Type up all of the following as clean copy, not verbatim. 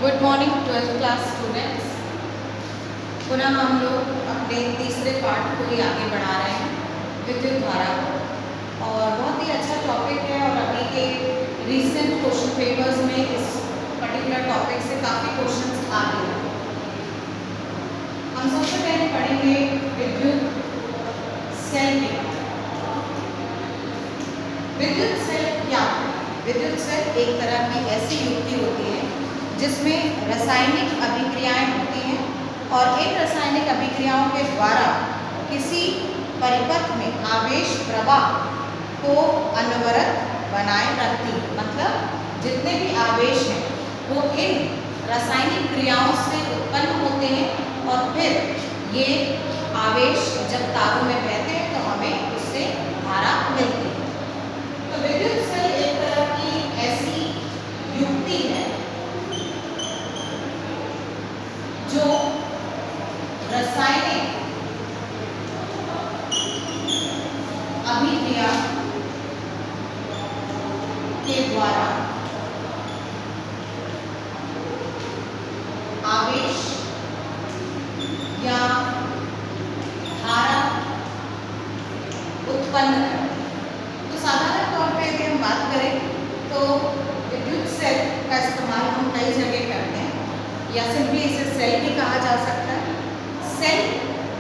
Good morning 12th class students. पुनः हम लोग अपने तीसरे पार्ट को ही आगे बढ़ा रहे हैं, विद्युत धारा को। और बहुत ही अच्छा टॉपिक है और अभी के रीसेंट क्वेश्चन पेपर्स में इस पर्टिकुलर टॉपिक से काफ़ी क्वेश्चंस आ गए हैं। हम सबसे पहले पढ़ेंगे विद्युत सेल के बारे में। विद्युत सेल क्या है? विद्युत सेल एक तरह की ऐसी युक्ति होती है जिसमें रासायनिक अभिक्रियाएं होती हैं और इन रासायनिक अभिक्रियाओं के द्वारा किसी परिपथ में आवेश प्रवाह को अनवरत बनाए रखती है। मतलब जितने भी आवेश हैं वो इन रासायनिक क्रियाओं से उत्पन्न होते हैं और फिर ये आवेश जब तारों में बहते हैं तो हमें उससे धारा मिलती है। तो विद्युत सेल एक तरह की ऐसी युक्ति है जो रासायनिक अभिक्रिया के द्वारा आवेश या धारा उत्पन्न करती है। तो साधारण तौर पे यदि हम बात करें तो विद्युत सेल का इस्तेमाल हम कई जगह करते हैं या सिंपली इसे सेल भी कहा जा सकता है। सेल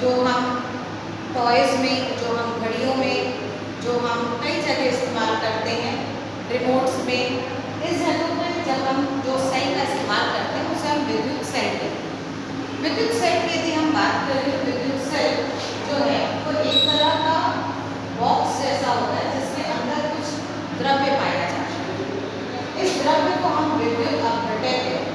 जो हम टॉयज़ में, जो हम घड़ियों में, जो हम कई जगह इस्तेमाल करते हैं, रिमोट्स में, इस जगहों पर जब हम जो सेल का इस्तेमाल करते हैं उसे हम विद्युत सेल कहते हैं। विद्युत सेल की यदि हम बात करें तो विद्युत सेल जो है वो एक तरह का बॉक्स जैसा होता है जिसके अंदर कुछ द्रव्य पाया जाता है। इस द्रव्य को हम विद्युत अपघटय कहते हैं।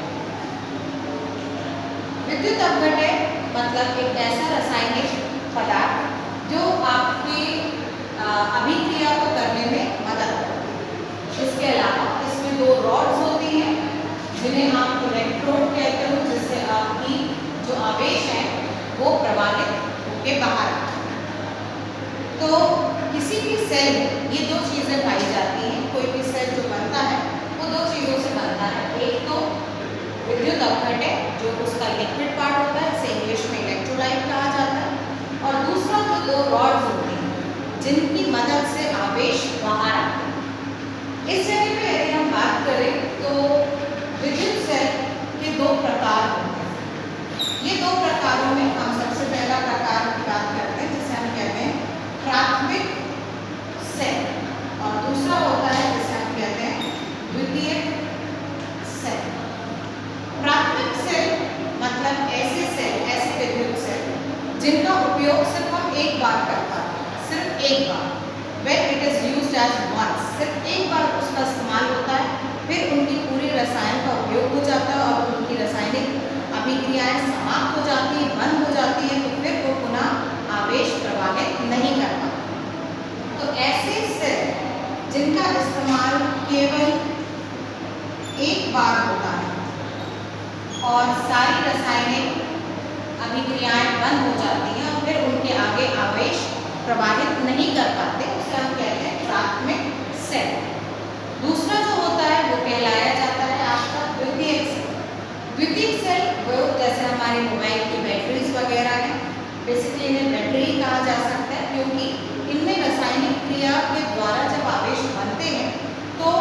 विद्युत अपघटय मतलब एक ऐसा रासायनिक पदार्थ जो आपकी अभिक्रिया को करने में मदद करता है। इसके अलावा इसमें दो रॉड्स होती हैं जिन्हें आप इलेक्ट्रोड कहते हो, जिससे आपकी जो आवेश है वो प्रवाहित होकर बाहर आते हैं। तो किसी भी सेल में ये दो चीज़ें पाई जाती हैं। कोई भी सेल जो बनता है वो दो चीज़ों से बनता है। एक तो विद्युत अपघटय जो उसका लिक्विड पार्ट होता है, इसे इंग्लिश में इलेक्ट्रोलाइट कहा जाता है, और दूसरा जो दो रॉड्स होती हैं जिनकी मदद से आवेश बाहर आता है। इस जगह पे यदि हम बात करें तो विद्युत सेल के दो प्रकार होते हैं। ये दो प्रकारों में हम सबसे पहला प्रकार की बात करते हैं जिसे हम कहते हैं प्राथमिक सेल, और दूसरा होता है जिसे हम कहते हैं द्वितीयक सेल। प्राथमिक सेल मतलब ऐसे सेल, ऐसे विद्युत सेल जिनका उपयोग सिर्फ हम एक बार कर पाते हैं, सिर्फ एक बार, when it is used as once, सिर्फ एक बार उसका इस्तेमाल होता है, फिर उनकी पूरी रसायन का उपयोग हो जाता है और उनकी रासायनिक अभिक्रियाएं समाप्त हो जाती हैं, बंद हो जाती हैं, तो फिर वो पुनः आवेश प्रवाहित नहीं कर पाते। तो ऐसे सेल जिनका इस्तेमाल केवल एक बार होता है और सारी रासायनिक अभिक्रियाएं बंद हो जाती हैं और फिर उनके आगे आवेश प्रवाहित नहीं कर पाते, उसे हम कहते हैं प्राथमिक सेल। दूसरा जो होता है वो कहलाया जाता है आपका द्वितीयक सेल। द्वितीयक सेल वो जैसे हमारे मोबाइल की बैटरीज वगैरह हैं, बेसिकली इन्हें बैटरी कहा जा सकता है क्योंकि इनमें रासायनिक क्रिया के द्वारा जब आवेश बनते हैं तो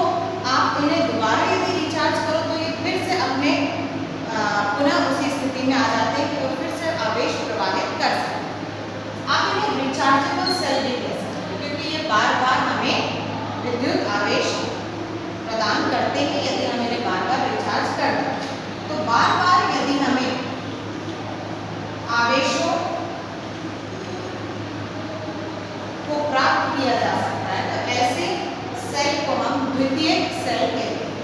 आप इन्हें दोबारा यदि रिचार्ज करो तो ये फिर से अपने पुनः उसी स्थिति में आ जाते हैं कि वो फिर से आवेश प्रवाहित कर सकते हैं। आप इन्हें रिचार्जेबल सेल भी कह सकते हैं क्योंकि ये बार बार हमें विद्युत आवेश प्रदान करते हैं यदि हम इन्हें बार बार रिचार्ज कर दें। तो बार बार यदि हमें आवेशों को प्राप्त किया जा सकता है तो ऐसे सेल को हम द्वितीयक सेल कहते हैं।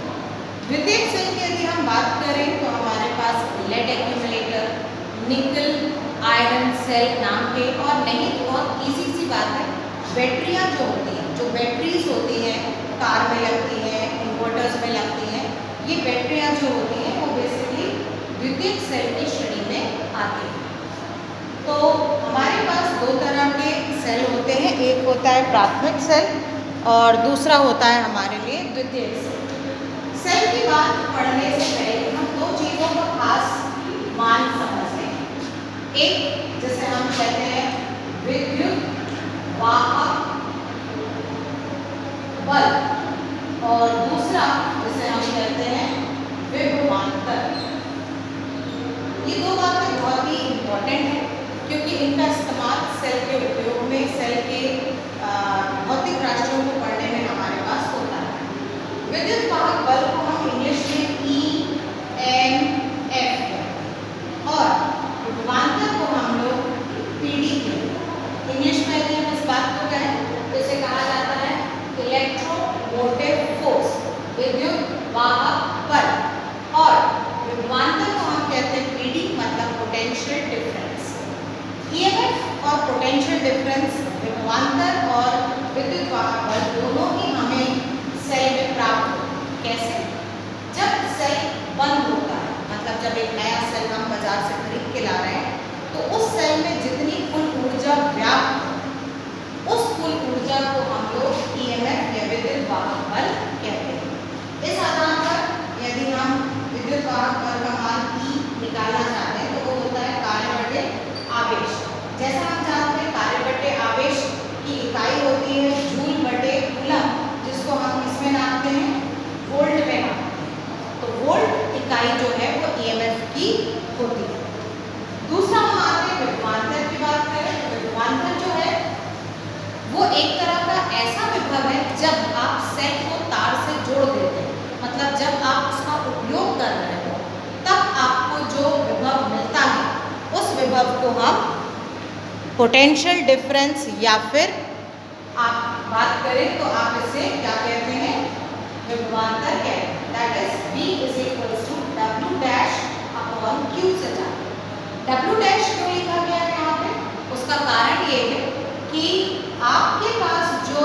द्वितीयक सेल की यदि हम बात करें तो हमारे पास lead accumulator, nickel iron cell नाम के, और नहीं तो बहुत इजी सी बात है, बैटरियाँ जो होती हैं, जो बैटरीज होती हैं कार में लगती हैं, इन्वर्टर्स में लगती हैं, ये बैटरियाँ जो होती हैं वो बेसिकली द्वितीयक सेल की श्रेणी में आती हैं। तो हमारे पास दो तरह के सेल होते हैं, एक होता है प्राथमिक सेल और दूसरा होता है हमारे लिए द्वितीयक सेल। सेल की बात पढ़ने से पहले हम दो चीज़ एक जैसे हम कहते हैं विद्युत वाहक बल, और दूसरा जिसे हम कहते हैं विभवांतर। ये दो बातें बहुत ही इम्पोर्टेंट है क्योंकि इनका इस्तेमाल सेल के उपयोग में, सेल के भौतिक राशियों को पढ़ने में हमारे पास होता है। विद्युत वाहक बल को हम इंग्लिश में EMF और विभवांतर को हम लोग PD इंग्लिश में यदि हम इस बात को कहें तो इसे कहा जाता है इलेक्ट्रोमोटिव फोर्स, विद्युत वाहक बल, और विभवांतर को हम कहते हैं PD मतलब पोटेंशियल डिफरेंस। EMF और पोटेंशियल डिफरेंस, विभवांतर और विद्युत वाहक बल दोनों ही हमें सेल में प्राप्त होते हैं। कैसे? जब सेल बंद होता है, मतलब जब एक नया सेल हम बाजार से खरीद के ला रहे हैं, तो उस सेल में जितनी कुल ऊर्जा व्याप्त है, उस कुल ऊर्जा को हम लोग EMF या विद्युत वाहक बल कहते हैं। इस आधार पर यदि हम विद्युत वाहक बल का मान E निकालना चाहते हैं तो वो होता है कार्य बटे आवेश। जैसा हम जानते हैं कार्य बटे आवेश की इकाई होती है जूल बटे कूलम, जिसको हम इसमें नापते हैं वोल्ट में नापते हैं। तो वोल्ट इकाई जो है वो EMF की होती है। दूसरा हम आते हैं विभवांतर की बात करें तो विभवांतर जो है वो एक तरह का ऐसा विभव है जब आप सेल को तार से जोड़ देते हैं, मतलब जब आप उसका उपयोग कर रहे हो तब आपको जो विभव मिलता है उस विभव को हम पोटेंशियल डिफरेंस, या फिर आप बात करें तो आप इसे क्या कहते हैं, विभवांतर कहते हैं। That is V = W dash upon Q से जाते हैं। W डैश क्यों लिखा गया है यहाँ पे? उसका कारण ये है कि आपके पास जो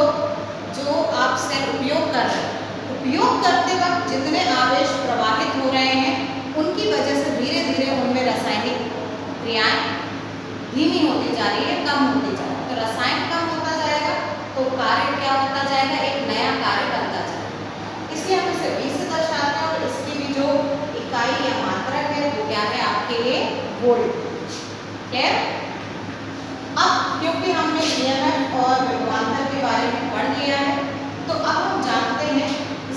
आप सेल उपयोग कर रहे हैं, उपयोग करते वक्त जितने आवेश प्रवाहित हो रहे हैं उनकी वजह से धीरे धीरे उनमें रासायनिक क्रियाएं धीमी होती जा रही है, कम होती जा रही है। तो रसायन कम होता जाएगा तो कार्य क्या होता जाएगा, एक नया कार्य बनता जाएगा। इसलिए हम इसे V से दर्शाते हैं और इसकी भी जो इकाई या मात्रक है वो क्या है आपके लिए, वोल्ट। क्लियर? अब क्योंकि हमने EMF और विभवांतर के बारे में पढ़ लिया है तो अब हम जानते हैं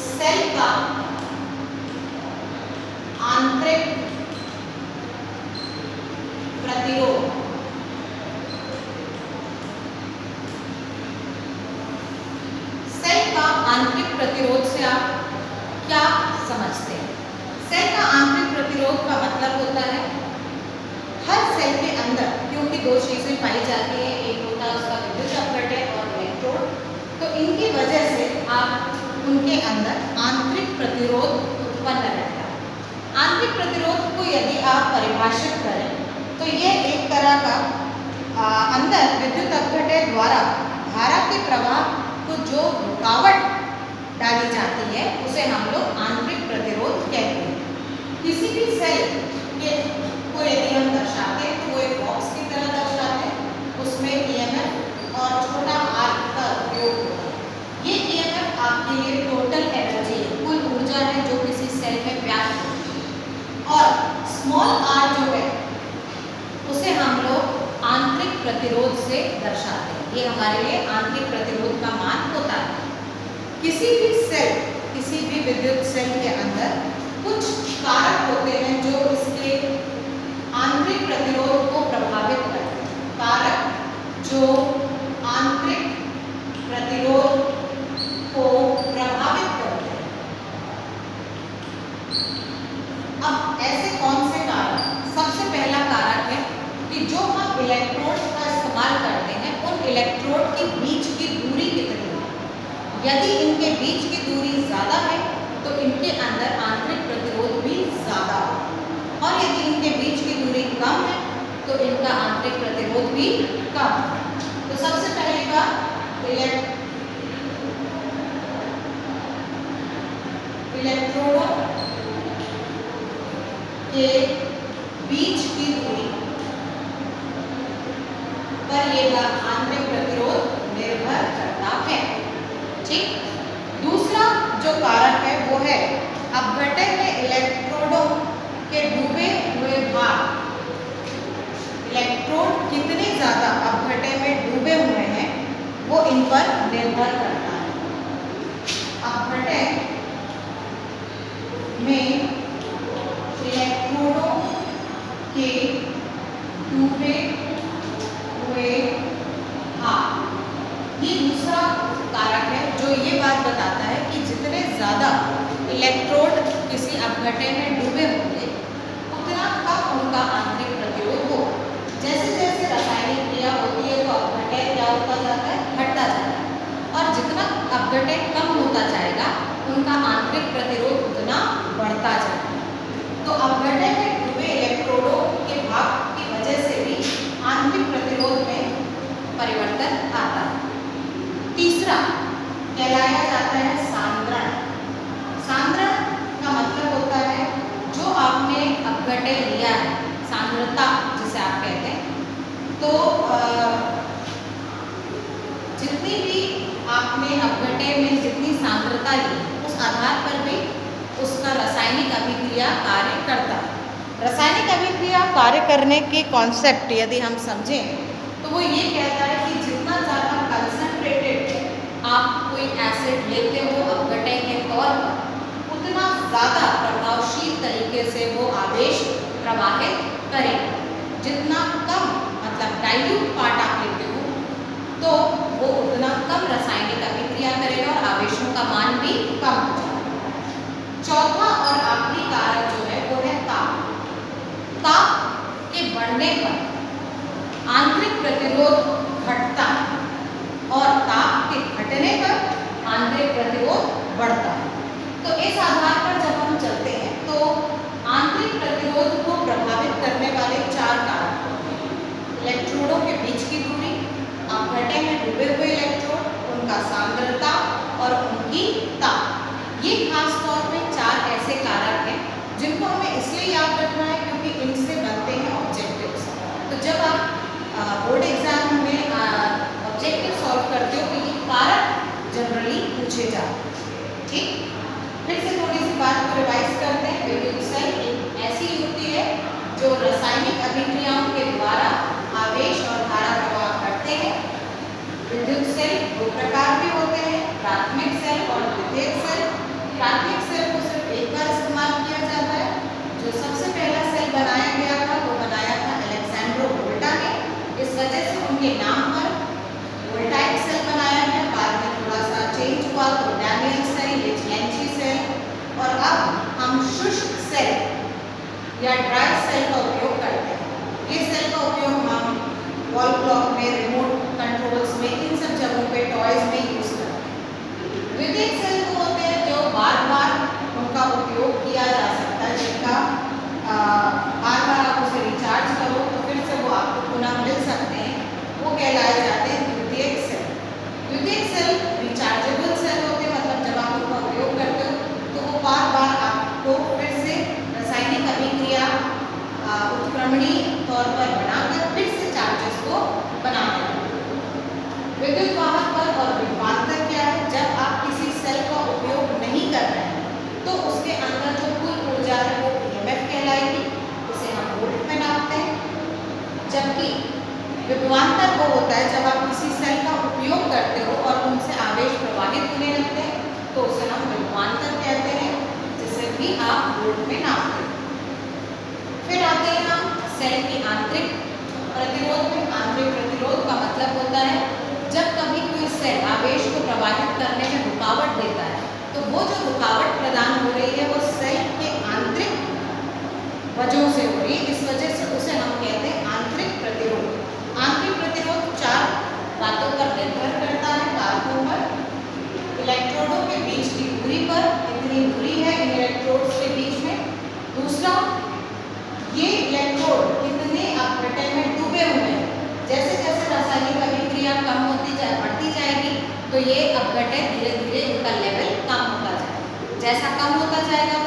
सेल का आंतरिक प्रतिरोध। सेल का आंतरिक प्रतिरोध से आप क्या समझते हैं? सेल का आंतरिक प्रतिरोध का मतलब होता है हर सेल के अंदर, क्योंकि दो चीजें पाई जाती हैं, एक होता है उसका विद्युत अपघटन और इलेक्ट्रोड, तो इनकी वजह से आप उनके अंदर आंतरिक प्रतिरोध उत्पन्न रहता है। आंतरिक प्रतिरोध को यदि आप परिभाषित करें तो ये एक तरह का अंदर विद्युत अपघटन द्वारा धारा के प्रवाह को जो रुकावट डाली जाती है उसे हम लोग आंतरिक प्रतिरोध कहते हैं। किसी भी सेल के को यदि हम दर्शाते हैं तो वो एक बॉक्स की तरह दर्शाते हैं, उसमें EMF और छोटा r का उपयोग होता है। ये EMF आपके लिए टोटल एनर्जी है, कुल ऊर्जा है जो किसी सेल में व्याप्त होती है, और स्मॉल r जो है उसे हम लोग आंतरिक प्रतिरोध से दर्शाते हैं। ये हमारे लिए आंतरिक प्रतिरोध का मान होता है। किसी भी सेल, किसी भी विद्युत सेल के अंदर कुछ कारक होते हैं जो इसके आंतरिक प्रतिरोध को प्रभावित करते हैं। कारक जो आंतरिक प्रतिरोध को प्रभावित करते हैं। अब ऐसे कौन से कारक? सबसे पहला कारक है कि जो हम इलेक्ट्रोड का इस्तेमाल करते हैं उन इलेक्ट्रोड के बीच की दूरी कितनी है। यदि इनके बीच की दूरी ज़्यादा है तो इनके अंदर आंतरिक प्रतिरोध भी ज़्यादा होगा, और यदि इनके बीच की दूरी कम है तो इनका आंतरिक प्रतिरोध भी कम है। तो सबसे पहली बात इलेक्ट्रोडों के बीच की दूरी पर यह आंतरिक प्रतिरोध निर्भर करता है। ठीक। दूसरा जो कारक है वो है अपघटन में इलेक्ट्रोडों के डूबे हुए भाग, निर्भर करता है। अपघटन में इलेक्ट्रोडों के डूबे हुए भाग, ये दूसरा कारक है जो ये बात बताता है कि जितने ज़्यादा इलेक्ट्रोड किसी अपघटन में डूबे होंगे उतना कम उनका आंतरिक प्रतिरोध हो। जैसे जैसे रासायनिक क्रिया होती है तो अपघटन क्या होता जाता है, घटता जाता है, और जितना अपघटन कम होता जाएगा उनका आंतरिक प्रतिरोध उतना बढ़ता जाएगा। तो अपघटन में डूबे इलेक्ट्रोडों के भाग की वजह से भी आंतरिक प्रतिरोध में परिवर्तन आता है। तीसरा कहलाया जाता है सांद्रण। सांद्रण का मतलब होता है जो आपने अपघटन लिया है, सांद्रता जिसे आप कहते हैं, तो जितनी भी आपने अपघटन में जितनी सांद्रता ली उस आधार पर भी उसका रासायनिक अभिक्रिया कार्य करता है। रासायनिक अभिक्रिया कार्य करने के कॉन्सेप्ट यदि हम समझें तो वो ये कहता है कि जितना ज़्यादा कंसंट्रेटेड आप कोई एसिड लेते हो अपघटन के तौर पर, उतना ज़्यादा प्रभावशील तरीके से वो आवेश प्रवाहित करेगा। जितना कम मतलब डाइल्यूट पार्ट आप लेते हो तो वो उतना कम रासायनिक अभिक्रिया करेगा और आवेशों का मान भी कम हो जाएगा। चौथा और आखिरी कारक जो है वो है ताप। ताप के बढ़ने पर आंतरिक प्रतिरोध घटता है और ताप के घटने पर आंतरिक प्रतिरोध बढ़ता है। तो इस आधार पर जब हम चलते हैं तो आंतरिक प्रतिरोध को प्रभावित करने वाले चार कारक होते हैं। इलेक्ट्रोडों के बीच की दूरी, अपघटन में डूबे हुए इलेक्ट्रोड, उनका सांद्रता और उनकी ताप। ये खास तौर पे चार ऐसे कारक हैं जिनको हमें इसलिए याद रखना है क्योंकि इनसे बनते हैं ऑब्जेक्टिव्स। तो जब आप बोर्ड एग्जाम में ऑब्जेक्टिव सॉल्व करते हो तो ये कारक जनरली पूछे जाते हैं। ठीक, फिर से थोड़ी सी बात को रिवाइज करते हैं। विद्युत सेल एक ऐसी युक्ति है जो रासायनिक अभिक्रियाओं के द्वारा आवेश और धारा प्रवाह करते हैं। विद्युत सेल दो प्रकार के होते हैं, प्राथमिक सेल और द्वितीयक सेल। प्राथमिक सेल को सिर्फ एक बार इस्तेमाल किया जाता है। जो सबसे पहला सेल बनाया गया था वो बनाया था अलेक्जेंड्रो वोल्टा ने, इस वजह से उनके नाम पर वोल्टाइक सेल बनाया गया। बाद में थोड़ा सा चेंज हुआ तो डैनियल सेल, लिचलेंची सेल, और अब हम शुष्क सेल या ड्राई सेल का उपयोग करते हैं। ये सेल का उपयोग हम वॉल क्लॉक में, रिमोट कंट्रोल्स में, इन सब जगहों पे टॉयज में यूज करते हैं। द्वितीयक सेल वो होते हैं जो बार बार उनका उपयोग किया जा सकता है, जिनका बार बार आप उसे रिचार्ज करो तो फिर से वो आपको पुनः मिल सकते हैं, वो कहलाए जाते हैं द्वितीयक सेल। द्वितीयक सेल रिचार्जेबल सेल होते हैं, मतलब जब आप उनका उपयोग करते हो तो वो बार बार आपको फिर से रासायनिक अभिक्रिया उत्क्रमणीय तौर पर बनाकर फिर से चार्जेस को बनाते हैं। विद्युत वाहक पर और विभवांतर क्या है? जब आप किसी सेल का उपयोग नहीं कर रहे हैं तो उसके अंदर जो कुल ऊर्जा है वो EMF कहलाएगी, उसे हम वोल्ट में नापते हैं। जबकि विभवांतर वो होता है जब आप किसी सेल का उपयोग करते हो और उनसे आवेश प्रवाहित होने लगते हैं तो उसे हम विभवांतर कहते हैं, जिसे भी आप वोल्ट में नापते हैं। फिर आते हैं हम सेल की आंतरिक प्रतिरोध में। आंतरिक प्रतिरोध का मतलब होता है जब कभी कोई सेल आवेश को प्रवाहित करने में रुकावट देता है तो वो जो रुकावट प्रदान हो रही है वो सेल के आंतरिक वजहों से हो रही है, इस वजह से उसे हम कहते हैं आंतरिक प्रतिरोध। आंतरिक प्रतिरोध चार बातों पर निर्भर करता है, कारकों पर। इलेक्ट्रोडों के बीच की दूरी पर, इतनी दूरी है इन इलेक्ट्रोड्स के बीच में। दूसरा, ये इलेक्ट्रोड कितने अपघटन में डूबे हुए हैं। जैसे जैसे रासायनिक अभिक्रिया कम बढ़ती जाएगी तो ये अपघटन धीरे धीरे इनका लेवल कम होता जाएगा। जैसा कम होता जाएगा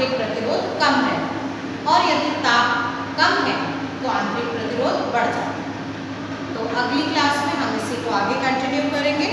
आंतरिक प्रतिरोध कम है, और यदि ताप कम है तो आंतरिक प्रतिरोध बढ़ जाता है। तो अगली क्लास में हम इसी को आगे कंटिन्यू करेंगे।